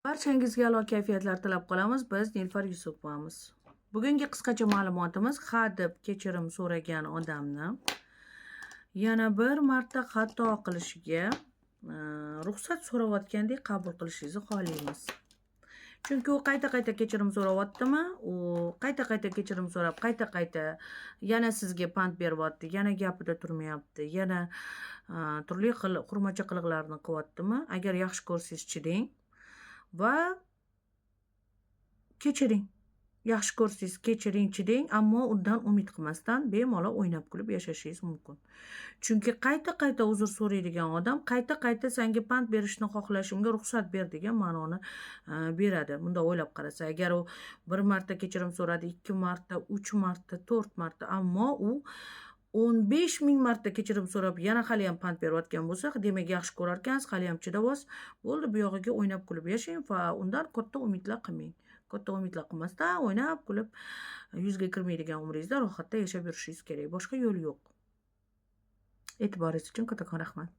Barchangizga a'lo kayfiyatlar tilab qolamiz. Biz Nilufar Yusupovamiz. Bugungi qisqacha ma'lumotimiz hadeb kechirim so'ragan odamni yana bir marta xato qilishiga ruxsat so'rayotgandek qabul qilishingizni xohlaymiz. Chunki u qayta-qayta kechirim so'rayaptimi? U qayta-qayta kechirim so'rab, qayta-qayta yana sizga pand beryapti, yana gapida turmayapti, yana turli xil xurmacha qiliqlarni qilyaptimi? Agar yaxshi ko'rsangiz chidang va kechiring. Yaxshi ko'rsangiz kechiring, chidang, ammo undan umid qilmasdan bemalol o'ynab kulib yashashingiz mumkin. Chunki qayta-qayta uzr so'raydigan odam qayta-qayta senga pand berishni xohlashimga ruxsat ber degan ma'noni beradi. Bunda o'ylab qarasa, agar u bir marta kechirim so'radi, 2 marta, 3 marta, 4 marta, ammo u 15,000 marta kechirim so'rab yana hali ham pand berayotgan bo'lsa, demak yaxshi ko'rarkansiz, hali ham chidavsiz. Bo'ldi, bu yog'iga o'ynab kulib yashang va undan katta umidlar qilmang. Katta umidlar qilmasdan o'ynab kulib yuzga kirmaydigan umringizda rohatda yashab yurishingiz kerak. Boshqa yo'l yo'q. E'tiboringiz uchun kattakon rahmat.